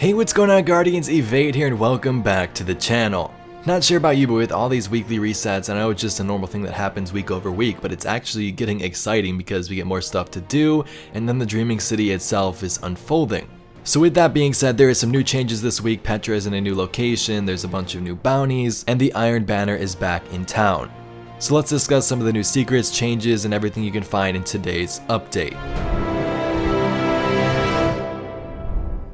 Hey, what's going on, Guardians? Evade here and welcome back to the channel. Not sure about you, but with all these weekly resets, I know it's just a normal thing that happens week over week, but it's actually getting exciting because we get more stuff to do, and then the Dreaming City itself is unfolding. So with that being said, there are some new changes this week. Petra is in a new location, there's a bunch of new bounties, and the Iron Banner is back in town. So let's discuss some of the new secrets, changes, and everything you can find in today's update.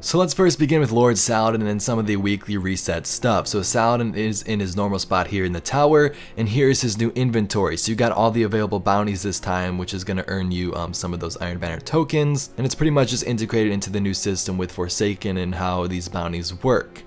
So let's first begin with Lord Saladin and some of the weekly reset stuff. So Saladin is in his normal spot here in the tower, and here's his new inventory. So you got all the available bounties this time, which is going to earn you some of those Iron Banner tokens, and it's pretty much just integrated into the new system with Forsaken and how these bounties work.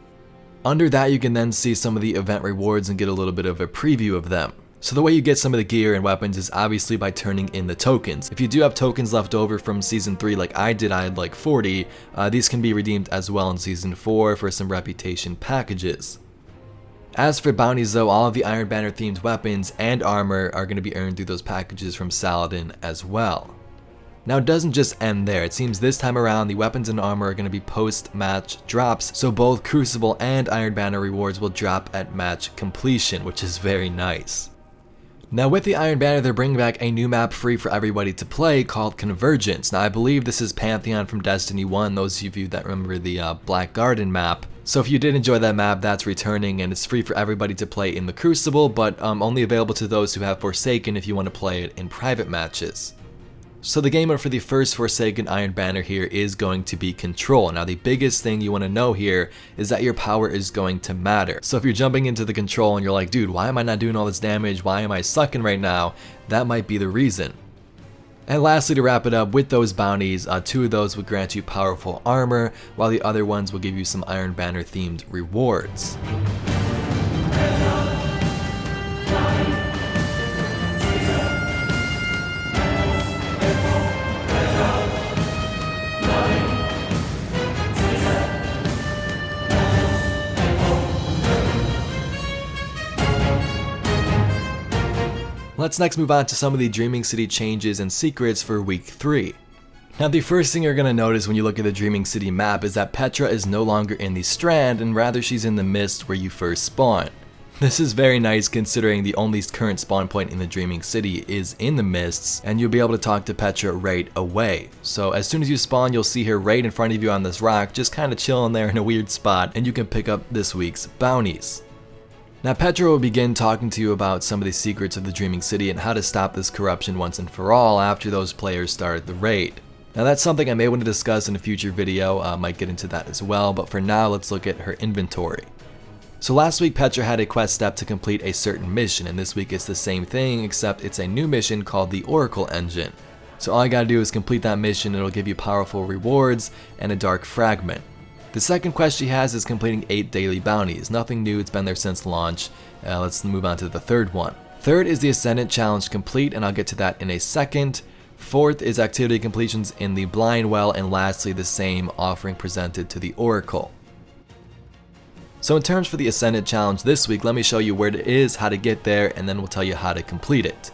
Under that, you can then see some of the event rewards and get a little bit of a preview of them. So the way you get some of the gear and weapons is obviously by turning in the tokens. If you do have tokens left over from Season 3 like I did, I had like 40, these can be redeemed as well in Season 4 for some reputation packages. As for bounties though, all of the Iron Banner themed weapons and armor are going to be earned through those packages from Saladin as well. Now it doesn't just end there. It seems this time around the weapons and armor are going to be post-match drops, so both Crucible and Iron Banner rewards will drop at match completion, which is very nice. Now with the Iron Banner, they're bringing back a new map free for everybody to play called Convergence. Now I believe this is Pantheon from Destiny 1, those of you that remember the Black Garden map. So if you did enjoy that map, that's returning, and it's free for everybody to play in the Crucible, but only available to those who have Forsaken if you want to play it in private matches. So the game mode for the first Forsaken Iron Banner here is going to be Control. Now the biggest thing you want to know here is that your power is going to matter. So if you're jumping into the Control and you're like, dude, why am I not doing all this damage? Why am I sucking right now? That might be the reason. And lastly, to wrap it up, with those bounties, 2 of those would grant you powerful armor, while the other ones will give you some Iron Banner themed rewards. Let's next move on to some of the Dreaming City changes and secrets for week 3. Now the first thing you're going to notice when you look at the Dreaming City map is that Petra is no longer in the Strand, and rather she's in the Mist where you first spawn. This is very nice considering the only current spawn point in the Dreaming City is in the Mists, and you'll be able to talk to Petra right away. So as soon as you spawn, you'll see her right in front of you on this rock, just kind of chilling there in a weird spot, and you can pick up this week's bounties. Now Petra will begin talking to you about some of the secrets of the Dreaming City and how to stop this corruption once and for all after those players start the raid. Now that's something I may want to discuss in a future video, I might get into that as well, but for now let's look at her inventory. So last week Petra had a quest step to complete a certain mission, and this week it's the same thing except it's a new mission called the Oracle Engine. So all I gotta do is complete that mission, it'll give you powerful rewards and a dark fragment. The second quest she has is completing 8 daily bounties. Nothing new, it's been there since launch. Let's move on to the third one. Third is the Ascendant challenge complete, and I'll get to that in a second. Fourth is activity completions in the Blind Well, and lastly the same offering presented to the Oracle. So in terms for the Ascendant challenge this week, let me show you where it is, how to get there, and then we'll tell you how to complete it.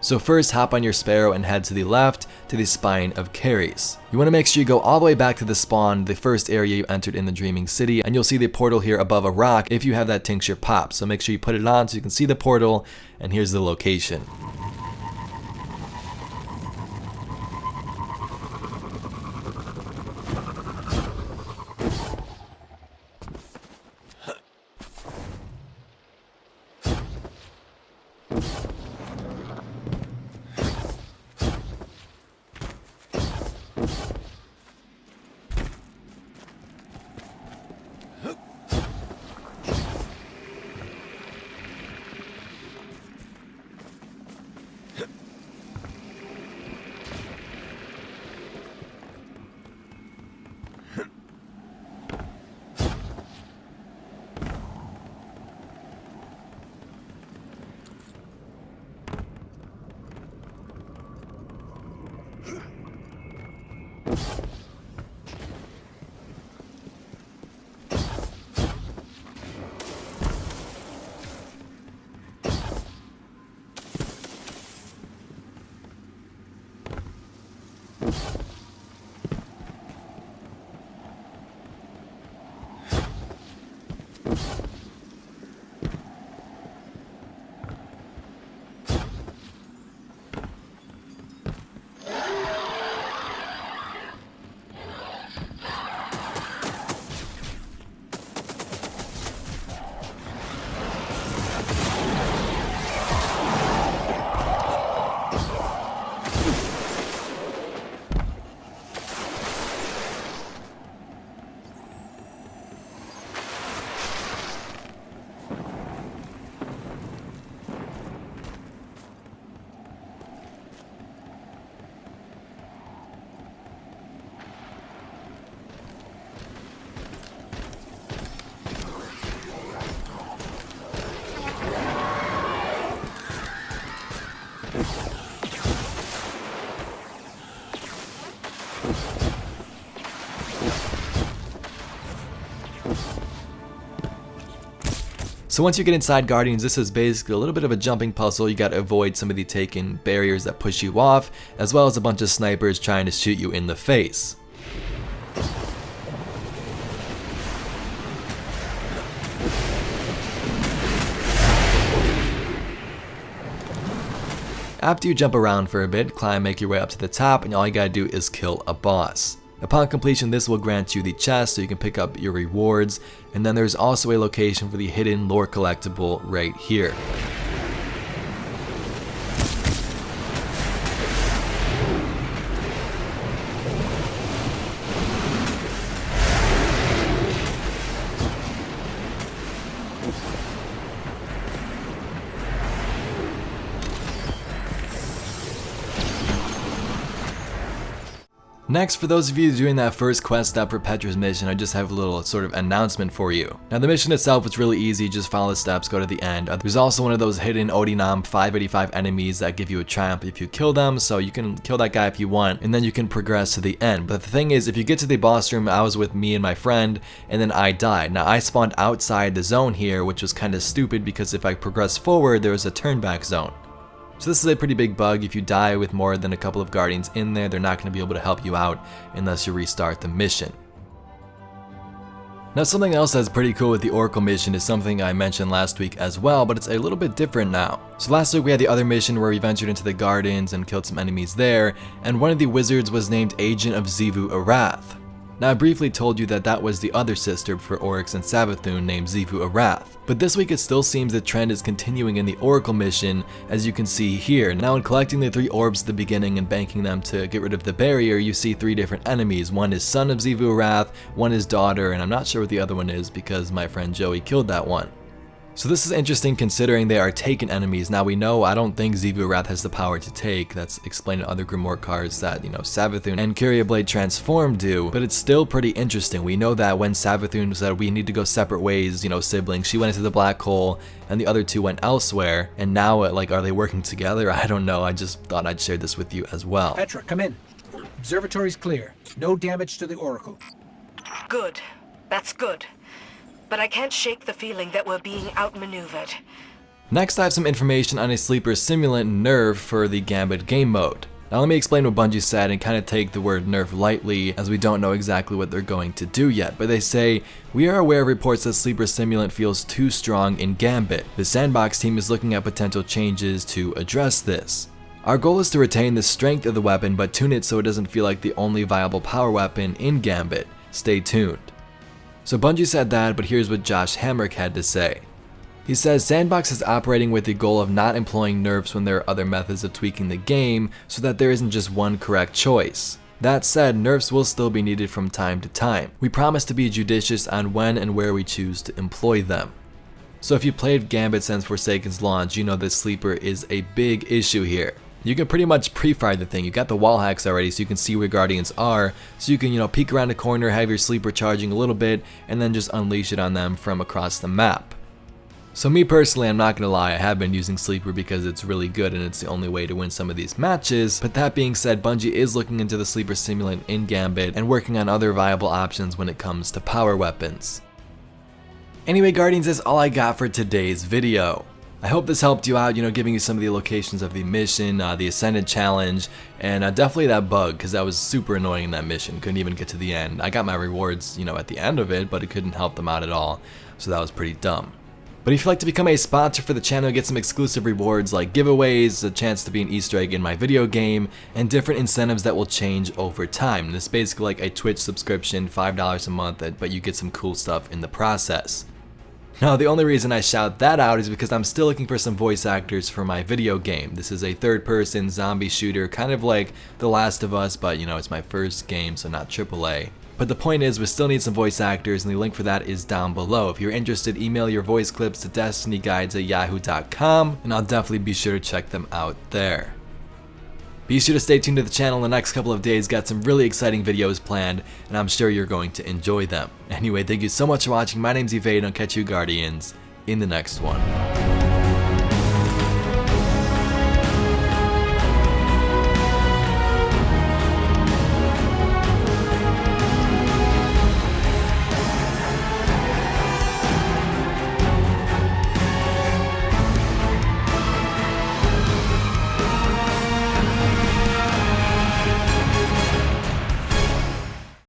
So first, hop on your Sparrow and head to the left to the Spine of Caries. You want to make sure you go all the way back to the spawn, the first area you entered in the Dreaming City, and you'll see the portal here above a rock if you have that tincture pop. So make sure you put it on so you can see the portal, and here's the location. So once you get inside Guardians, this is basically a little bit of a jumping puzzle. You gotta avoid some of the taken barriers that push you off, as well as a bunch of snipers trying to shoot you in the face. After you jump around for a bit, climb, make your way up to the top, and all you gotta do is kill a boss. Upon completion, this will grant you the chest so you can pick up your rewards, and then there's also a location for the hidden lore collectible right here. Next, for those of you doing that first quest step for Petra's mission, I just have a little sort of announcement for you. Now the mission itself is really easy, just follow the steps, go to the end. There's also one of those hidden Odinam 585 enemies that give you a triumph if you kill them, so you can kill that guy if you want, and then you can progress to the end. But the thing is, if you get to the boss room, I was with me and my friend, and then I died. Now I spawned outside the zone here, which was kind of stupid because if I progress forward, there was a turn back zone. So this is a pretty big bug. If you die with more than a couple of guardians in there, they're not going to be able to help you out unless you restart the mission. Now something else that's pretty cool with the Oracle mission is something I mentioned last week as well, but it's a little bit different now. So last week we had the other mission where we ventured into the gardens and killed some enemies there, and one of the wizards was named Agent of Xivu Arath. Now I briefly told you that that was the other sister for Oryx and Savathun named Xivu Arath. But this week it still seems the trend is continuing in the Oracle mission, as you can see here. Now in collecting the 3 orbs at the beginning and banking them to get rid of the barrier, you see 3 different enemies. One is son of Xivu Arath, one is daughter, and I'm not sure what the other one is because my friend Joey killed that one. So this is interesting considering they are taken enemies. Now we know I don't think Xivu Arath has the power to take. That's explained in other Grimoire cards that, Savathun and Kyria Blade Transform do, but it's still pretty interesting. We know that when Savathun said we need to go separate ways, siblings, she went into the black hole and the other 2 went elsewhere, and now are they working together? I don't know. I just thought I'd share this with you as well. Petra, come in. Observatory's clear. No damage to the Oracle. Good. That's good. But I can't shake the feeling that we're being outmaneuvered. Next, I have some information on a sleeper simulant Nerf for the Gambit game mode. Now let me explain what Bungie said and kind of take the word Nerf lightly, as we don't know exactly what they're going to do yet, but they say, "We are aware of reports that sleeper simulant feels too strong in Gambit. The Sandbox team is looking at potential changes to address this. Our goal is to retain the strength of the weapon but tune it so it doesn't feel like the only viable power weapon in Gambit. Stay tuned." So Bungie said that, but here's what Josh Hamrick had to say. He says, "Sandbox is operating with the goal of not employing nerfs when there are other methods of tweaking the game so that there isn't just one correct choice. That said, nerfs will still be needed from time to time. We promise to be judicious on when and where we choose to employ them." So if you played Gambit since Forsaken's launch, you know that sleeper is a big issue here. You can pretty much pre-fire the thing. You got the wall hacks already so you can see where guardians are, so you can peek around the corner, have your sleeper charging a little bit, and then just unleash it on them from across the map. So me personally, I'm not gonna lie, I have been using sleeper because it's really good and it's the only way to win some of these matches. But that being said, Bungie is looking into the sleeper simulant in Gambit and working on other viable options when it comes to power weapons. Anyway, Guardians, that's all I got for today's video. I hope this helped you out, giving you some of the locations of the mission, the Ascendant challenge, and definitely that bug, because that was super annoying in that mission. Couldn't even get to the end. I got my rewards, at the end of it, but it couldn't help them out at all, so that was pretty dumb. But if you'd like to become a sponsor for the channel, get some exclusive rewards like giveaways, a chance to be an Easter egg in my video game, and different incentives that will change over time. And it's basically like a Twitch subscription, $5 a month, but you get some cool stuff in the process. Now, the only reason I shout that out is because I'm still looking for some voice actors for my video game. This is a third-person zombie shooter, kind of like The Last of Us, but it's my first game, so not AAA. But the point is, we still need some voice actors, and the link for that is down below. If you're interested, email your voice clips to destinyguides@yahoo.com, and I'll definitely be sure to check them out there. Be sure to stay tuned to the channel in the next couple of days. Got some really exciting videos planned, and I'm sure you're going to enjoy them. Anyway, thank you so much for watching. My name's Evade, and I'll catch you Guardians in the next one.